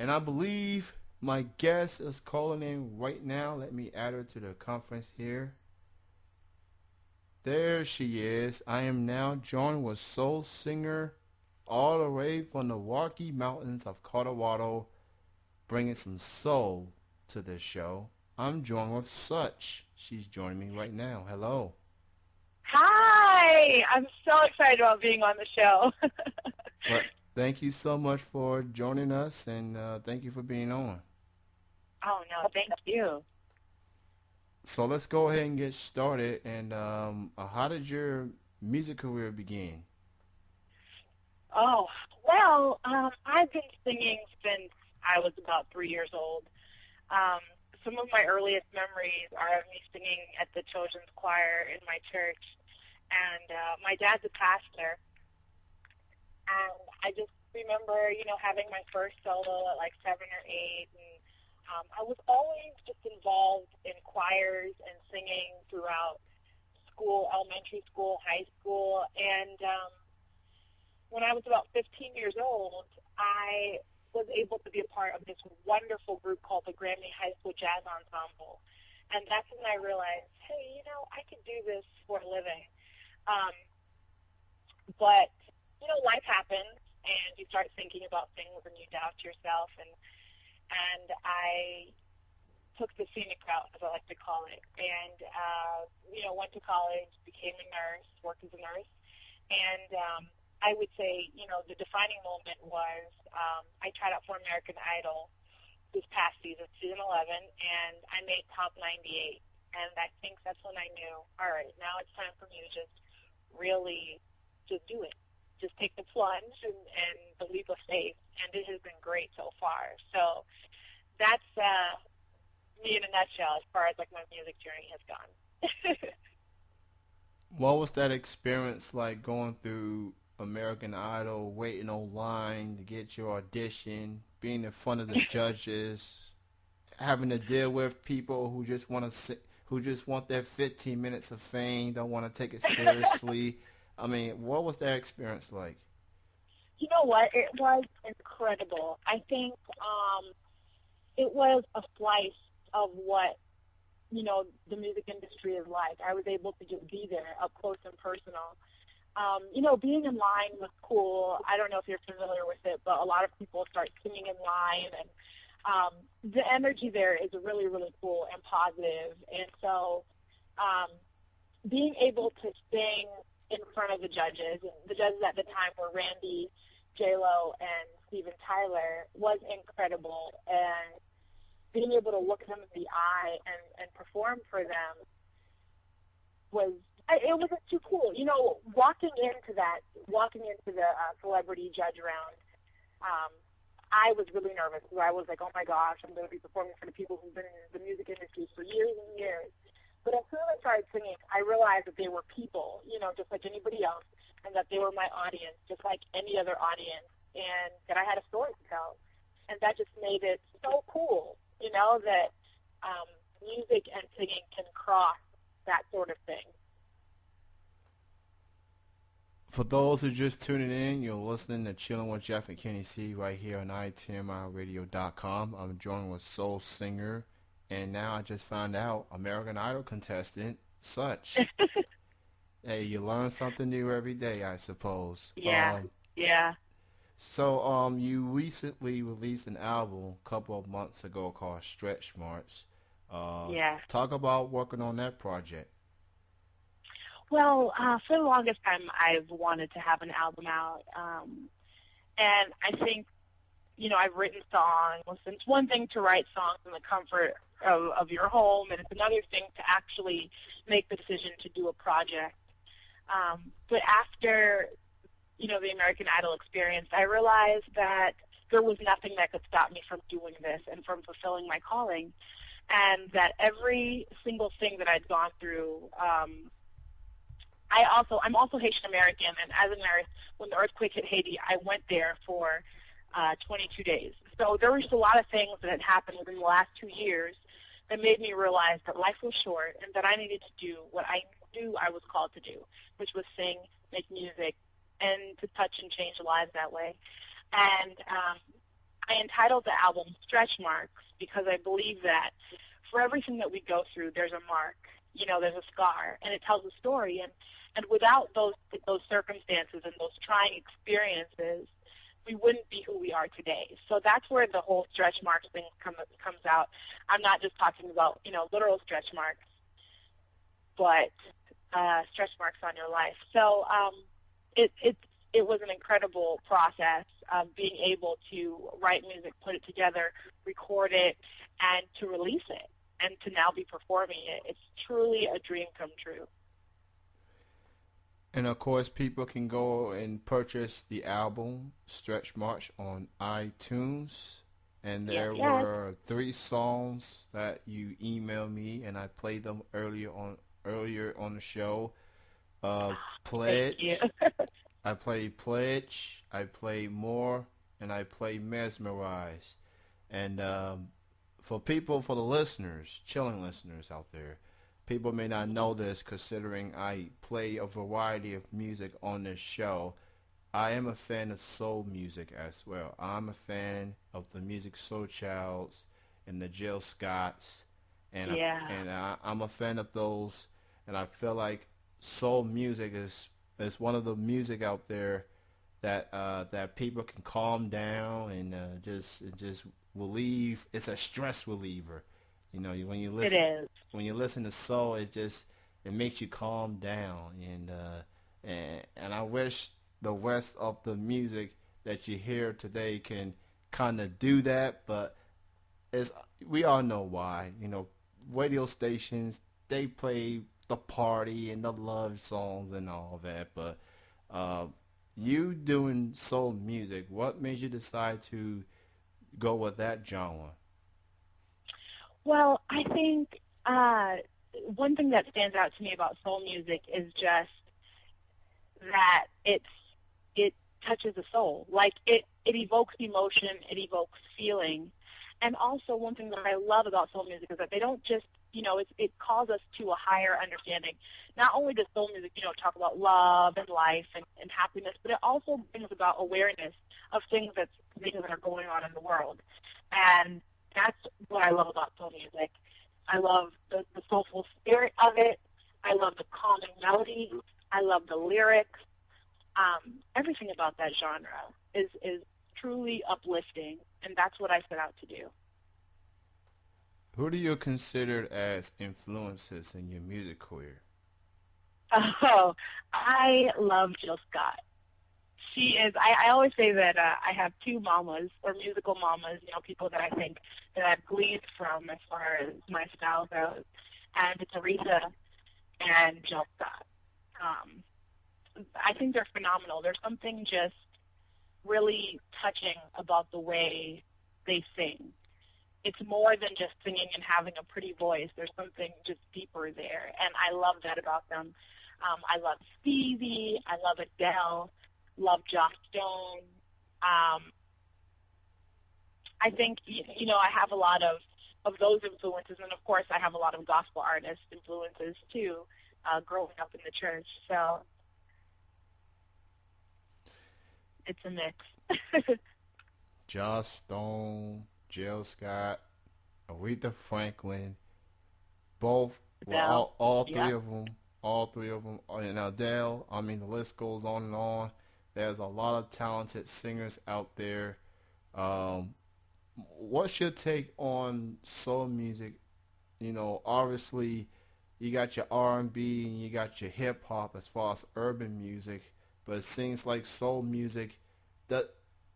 And I believe my guest is calling in right now. Let me add her to the conference here. There she is. I am now joined with soul singer all the way from the Rocky Mountains of Colorado, bringing some soul to this show. I'm joined with Such. She's joining me right now. Hello. Hi! I'm so excited about being on the show. Well, thank you so much for joining us, and thank you for being on. Oh, no, thank you. So let's go ahead and get started. And how did your music career begin? Oh, I've been singing since I was about 3 years old. Um, some of my earliest memories are of me singing at the children's choir in my church. And my dad's a pastor. And I just remember, having my first solo at like 7 or 8. And I was always just involved in choirs and singing throughout school, elementary school, high school. And when I was about 15 years old, I was able to be a part of this wonderful group called the Grammy High School Jazz Ensemble. And that's when I realized, hey, I could do this for a living. Um, but, life happens, and you start thinking about things, and you doubt yourself. And I took the scenic route, as I like to call it, and, went to college, became a nurse, worked as a nurse. And I would say, the defining moment was I tried out for American Idol this past season, season 11, and I made top 98. And I think that's when I knew, all right, now it's time for me to just really just do it. Just take the plunge and the leap of faith. And it has been great so far. So that's me in a nutshell as far as like my music journey has gone. What was that experience like going through American Idol, waiting online to get your audition, being in front of the judges, having to deal with people who just want to who just want their 15 minutes of fame, don't want to take it seriously. I mean, what was that experience like? You know what? It was incredible. I think it was a slice of what, the music industry is like. I was able to just be there up close and personal. Being in line was cool. I don't know if you're familiar with it, but a lot of people start singing in line, and the energy there is really, really cool and positive. And so being able to sing in front of the judges, and the judges at the time were Randy, J-Lo, and Steven Tyler, was incredible. And being able to look them in the eye and perform for them it wasn't too cool. Walking into the celebrity judge round, I was really nervous because I was like, oh my gosh, I'm going to be performing for the people who've been in the music industry for years and years. But as soon as I started singing, I realized that they were people, just like anybody else, and that they were my audience, just like any other audience, and that I had a story to tell. And that just made it so cool, that music and singing can cross that sort of thing. For those who just tuning in, you're listening to Chilling with Jeff and Kenny C right here on itmiradio.com. I'm joined with soul singer, and now I just found out American Idol contestant, Such. Hey, you learn something new every day, I suppose. Yeah, yeah, You recently released an album a couple of months ago called Stretch Marks. yeah. Talk about working on that project. Well, for the longest time, I've wanted to have an album out, and I think, I've written songs. And it's one thing to write songs in the comfort of your home, and it's another thing to actually make the decision to do a project. But after, the American Idol experience, I realized that there was nothing that could stop me from doing this and from fulfilling my calling, and that every single thing that I'd gone through, I'm also Haitian American, and as a nurse, when the earthquake hit Haiti, I went there for 22 days. So there were just a lot of things that had happened within the last 2 years that made me realize that life was short and that I needed to do what I knew I was called to do, which was sing, make music, and to touch and change lives that way. And I entitled the album Stretch Marks because I believe that for everything that we go through, there's a mark. There's a scar, and it tells a story. And without those circumstances and those trying experiences, we wouldn't be who we are today. So that's where the whole stretch marks thing comes out. I'm not just talking about, literal stretch marks, but stretch marks on your life. So it was an incredible process of being able to write music, put it together, record it, and to release it, and to now be performing it. It's truly a dream come true. And of course, people can go and purchase the album Stretch Marks on iTunes. And there were 3 songs that you emailed me, and I played them earlier on the show. Pledge. I played Pledge. I played More, and I played Mesmerize. And for the listeners, chilling listeners out there, people may not know this considering I play a variety of music on this show. I am a fan of soul music as well. I'm a fan of the Musiq Soulchilds and the Jill Scotts. And, I'm a fan of those. And I feel like soul music is one of the music out there that people can calm down and just relieve. It's a stress reliever. When you listen to soul, it makes you calm down, and I wish the rest of the music that you hear today can kind of do that, but we all know why. Radio stations, they play the party and the love songs and all that, but you doing soul music, what made you decide to go with that genre? Well, I think one thing that stands out to me about soul music is just that it touches the soul. Like it evokes emotion, it evokes feeling. And also one thing that I love about soul music is that they don't just, it calls us to a higher understanding. Not only does soul music, talk about love and life and happiness, but it also brings about awareness of things that are going on in the world. And that's what I love about soul music. I love the soulful spirit of it. I love the calming melody. I love the lyrics. Everything about that genre is truly uplifting, and that's what I set out to do. Who do you consider as influences in your music career? Oh, I love Jill Scott. She is, I always say that I have 2 mamas, or musical mamas, people that I think that I've gleaned from as far as my style goes. And it's Aretha and Jill Scott. I think they're phenomenal. There's something just really touching about the way they sing. It's more than just singing and having a pretty voice. There's something just deeper there, and I love that about them. I love Stevie. I love Adele. Love Joss Stone. I think, I have a lot of those influences, and of course I have a lot of gospel artist influences too, growing up in the church. So it's a mix. Joss Stone, Jill Scott, Aretha Franklin, both, well, all 3 of them. All 3 of them. And Adele, the list goes on and on. There's a lot of talented singers out there. What's your take on soul music? Obviously, you got your R&B and you got your hip-hop as far as urban music, but it seems like soul music that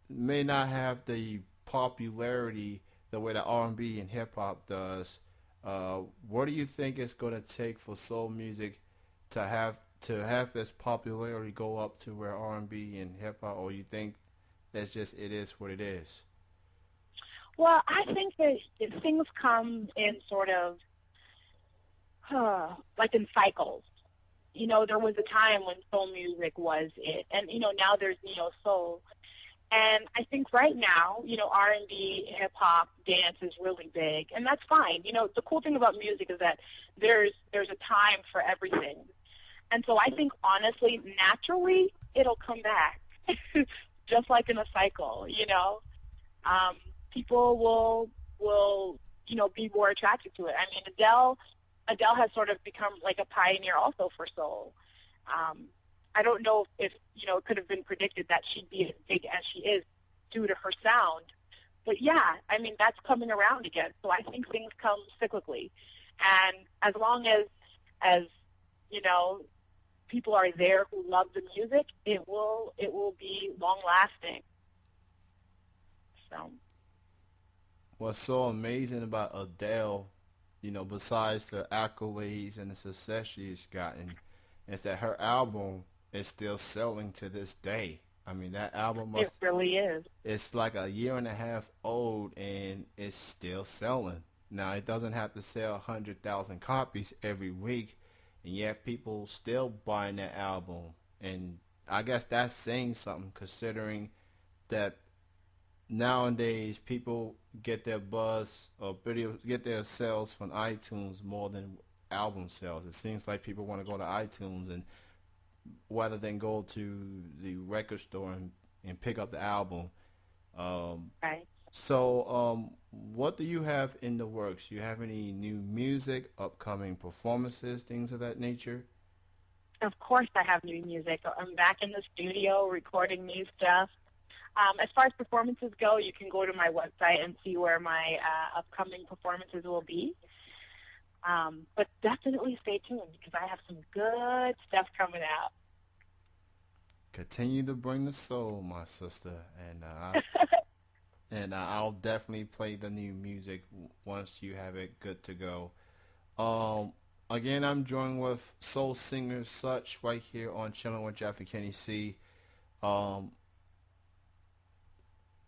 may not have the popularity the way that R&B and hip-hop does. What do you think it's going to take for soul music to have this popularity go up to where R&B and hip-hop, or you think that's just, it is what it is? Well, I think that things come in sort of like in cycles. There was a time when soul music was it, and now there's soul. And I think right now, R&B, hip-hop, dance is really big, and that's fine. The cool thing about music is that there's a time for everything. And so I think, honestly, naturally, it'll come back, just like in a cycle, people will be more attracted to it. I mean, Adele has sort of become like a pioneer also for soul. I don't know if it could have been predicted that she'd be as big as she is due to her sound. But yeah, I mean, that's coming around again. So I think things come cyclically. And as long as people are there who love the music, it will be long lasting. So What's so amazing about Adele, besides the accolades and the success she's gotten, is that her album is still selling to this day. I mean, that album it really is. it's like a year and a half old and it's still selling. Now, it doesn't have to sell 100,000 copies every week, and yet people still buying that album. And I guess that's saying something considering that nowadays people get their buzz or video get their sales from iTunes more than album sales. It seems like people want to go to iTunes and rather than go to the record store and pick up the album. Right. So, what do you have in the works? Do you have any new music, upcoming performances, things of that nature? Of course I have new music. I'm back in the studio recording new stuff. As far as performances go, you can go to my website and see where my upcoming performances will be. But definitely stay tuned because I have some good stuff coming out. Continue to bring the soul, my sister, and I'll definitely play the new music once you have it good to go. Again, I'm joined with soul singer Such right here on Chilling with Jeffrey Kenny C. Um,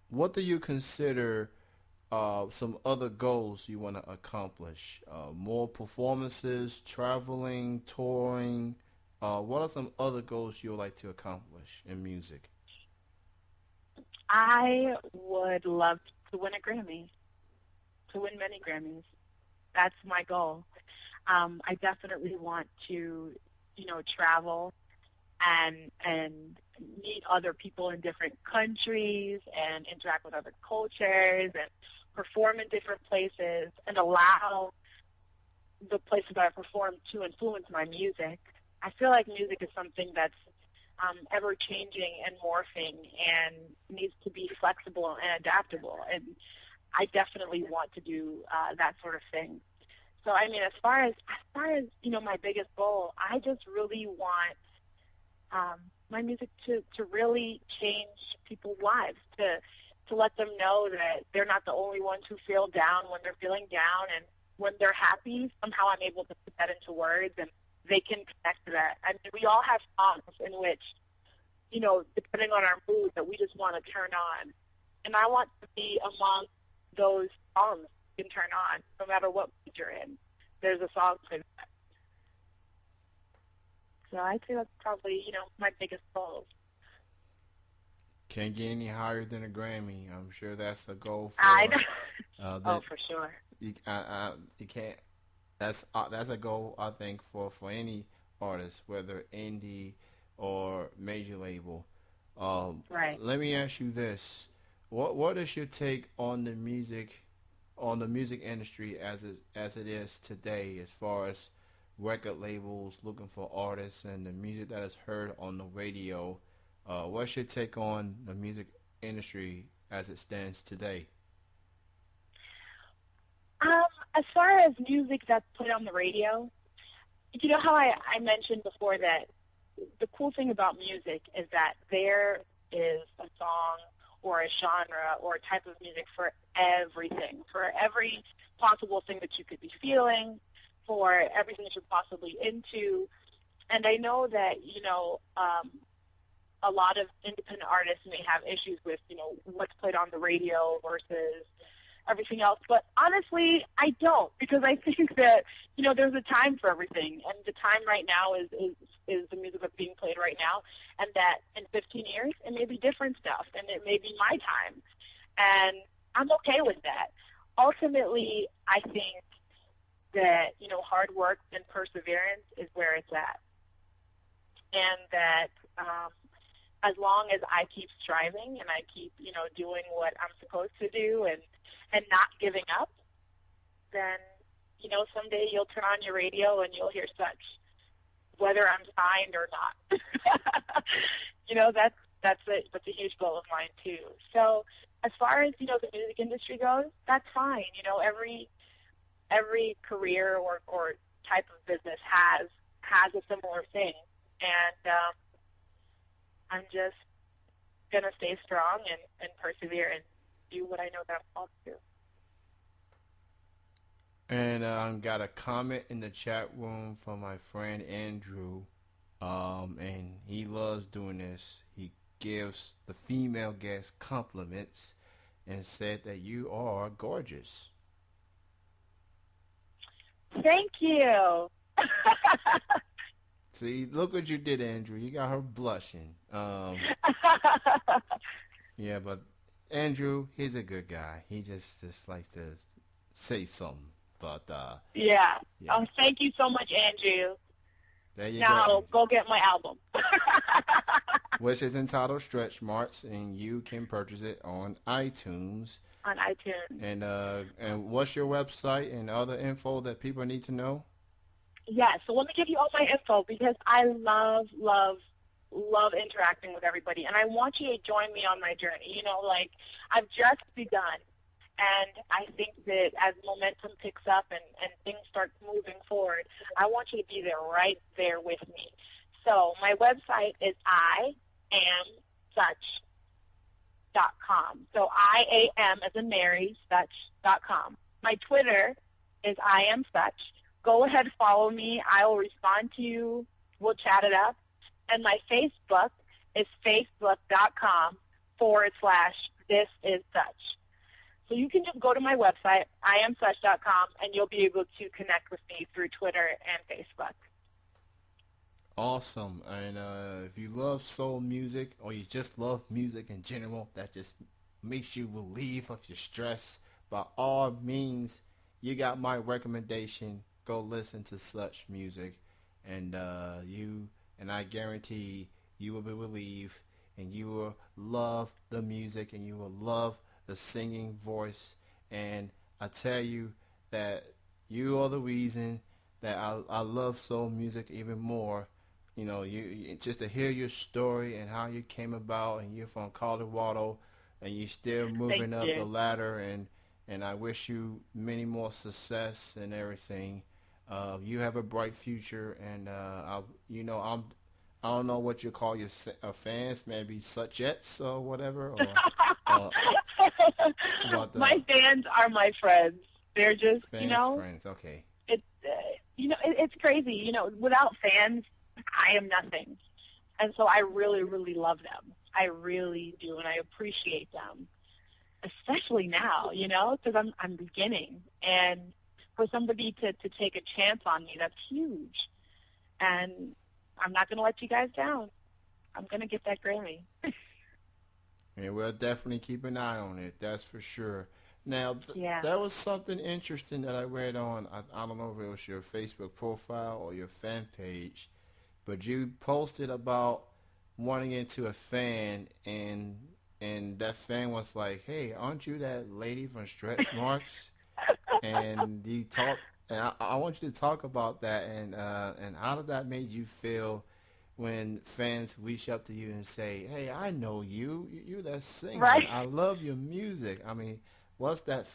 what do you consider some other goals you want to accomplish? More performances, traveling, touring. What are some other goals you would like to accomplish in music? I would love to win a Grammy, to win many Grammys. That's my goal. I definitely want to, travel and meet other people in different countries and interact with other cultures and perform in different places and allow the places that I perform to influence my music. I feel like music is something that's ever changing and morphing and needs to be flexible and adaptable. And I definitely want to do that sort of thing. So I mean, as far as my biggest goal, I just really want my music to really change people's lives, to let them know that they're not the only ones who feel down when they're feeling down, and when they're happy, somehow I'm able to put that into words and they can connect to that. I mean, we all have songs in which, depending on our mood, that we just want to turn on. And I want to be among those songs you can turn on, no matter what mood you're in. There's a song for that. So I'd say that's probably, my biggest goal. Can't get any higher than a Grammy. I'm sure that's a goal I know. that Oh, for sure. you can't. That's a goal I think for any artist, whether indie or major label. Right. Let me ask you this: what is your take on the music industry as it is today, as far as record labels looking for artists and the music that is heard on the radio? What's your take on the music industry as it stands today? As far as music that's put on the radio, you know how I mentioned before that the cool thing about music is that there is a song or a genre or a type of music for everything, for every possible thing that you could be feeling, for everything that you're possibly into. And I know that, a lot of independent artists may have issues with, what's played on the radio versus everything else. But honestly, I don't, because I think that, there's a time for everything. And the time right now is the music that's being played right now. And that in 15 years, it may be different stuff. And it may be my time. And I'm okay with that. Ultimately, I think that, hard work and perseverance is where it's at. And that as long as I keep striving and I keep, doing what I'm supposed to do and not giving up, then, someday you'll turn on your radio and you'll hear Such, whether I'm signed or not. That's a huge goal of mine too. So as far as, the music industry goes, that's fine. Every career or type of business has a similar thing. And I'm just going to stay strong and persevere and do what I know that I'm called to. And I got a comment in the chat room from my friend Andrew, and he loves doing this. He gives the female guests compliments and said that you are gorgeous. Thank you. See, look what you did, Andrew. You got her blushing. Yeah, but Andrew, he's a good guy. He just likes to say something. But yeah. Oh, thank you so much, Andrew. There you now go get my album. Which is entitled Stretch Marks, and you can purchase it on iTunes. On iTunes. And what's your website and other info that people need to know? Yeah, so let me give you all my info because I love interacting with everybody, and I want you to join me on my journey. I've just begun, and I think that as momentum picks up and things start moving forward, I want you to be there, right there with me. So my website is iamsuch.com. So I-A-M as in Mary, such.com. My Twitter is iamsuch. Go ahead, follow me. I will respond to you. We'll chat it up. And my Facebook is facebook.com/thisissuch. So you can just go to my website, iamsuch.com, and you'll be able to connect with me through Twitter and Facebook. Awesome. And if you love soul music or you just love music in general, that just makes you relieve of your stress, by all means, you got my recommendation. Go listen to Such music, and I guarantee you will be relieved, and you will love the music, and you will love the singing voice. And I tell you that you are the reason that I love soul music even more. You just to hear your story and how you came about, and you're from Colorado, and you're still moving up the ladder, and I wish you many more success and everything. You have a bright future, and I don't know what you call your fans, maybe Suchettes or whatever. My fans are my friends. They're just friends. Okay. It's crazy. Without fans, I am nothing, and so I really, really love them. I really do, and I appreciate them, especially now. Because I'm beginning, and for somebody to take a chance on me, that's huge. And I'm not going to let you guys down. I'm going to get that Grammy. And we'll definitely keep an eye on it, that's for sure. Now, that was something interesting that I read on, I don't know if it was your Facebook profile or your fan page, but you posted about running into a fan, and that fan was like, hey, aren't you that lady from Stretch Marks? And you talk, and I want you to talk about that, and how did that make you feel when fans reach up to you and say, hey, I know you that singer, right? I love your music. I mean, what's that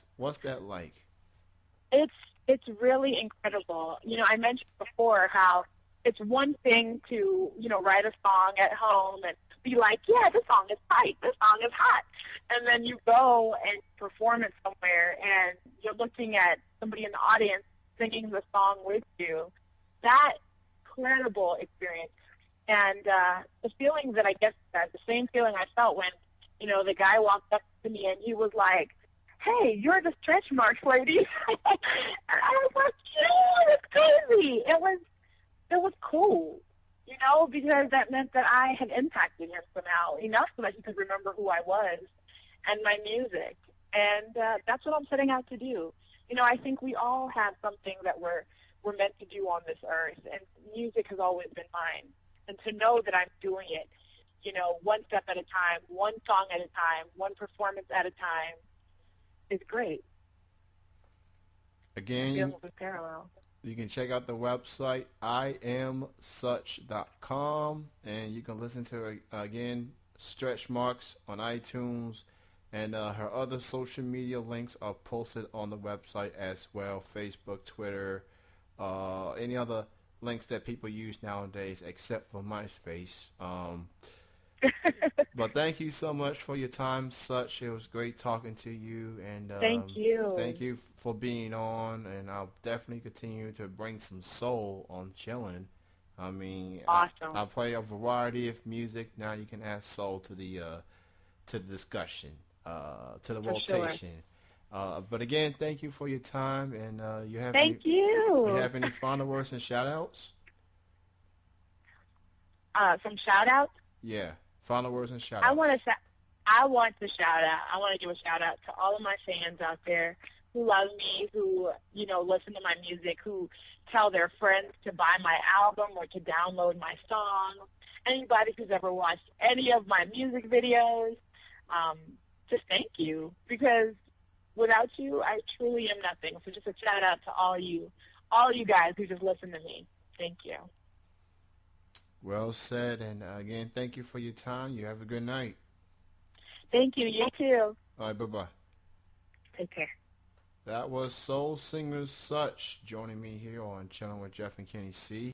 like? It's really incredible. I mentioned before how it's one thing to, write a song at home and be like, yeah, this song is tight, this song is hot. And then you go and perform it somewhere, and you're looking at somebody in the audience singing the song with you. That incredible experience. And the feeling that I guess the same feeling I felt when, the guy walked up to me and he was like, hey, you're the Stretch Marks lady. And I was like, yeah, it's crazy. It was cool, because that meant that I had impacted him somehow, enough so that he could remember who I was and my music. And that's what I'm setting out to do. I think we all have something that we're meant to do on this earth, and music has always been mine. And to know that I'm doing it one step at a time, one song at a time, one performance at a time is great. Again, Feelings with parallel. you can check out the website iamsuch.com, and you can listen to her again, Stretch Marks on iTunes, and her other social media links are posted on the website as well, Facebook, Twitter, any other links that people use nowadays except for MySpace. But thank you so much for your time, Such. It was great talking to you, and Thank you. thank you for being on. And I'll definitely continue to bring some soul on Chillin'. I mean, Awesome. I play a variety of music. Now you can add soul to the discussion, to the For sure. rotation. But again, thank you for your time, and Thank you you. have any final words and shout outs? Some shout outs. Yeah, final words and shout I outs. want to shout out. I want to give a shout out to all of my fans out there who love me, who listen to my music, who tell their friends to buy my album or to download my song. Anybody who's ever watched any of my music videos, just thank you, because without you, I truly am nothing. So just a shout out to all you guys who just listen to me. Thank you. Well said, and again, thank you for your time. You have a good night. Thank you. You too. All right, bye-bye. Take care. That was soul singer Such joining me here on Chilling with Jeff and Kenny C.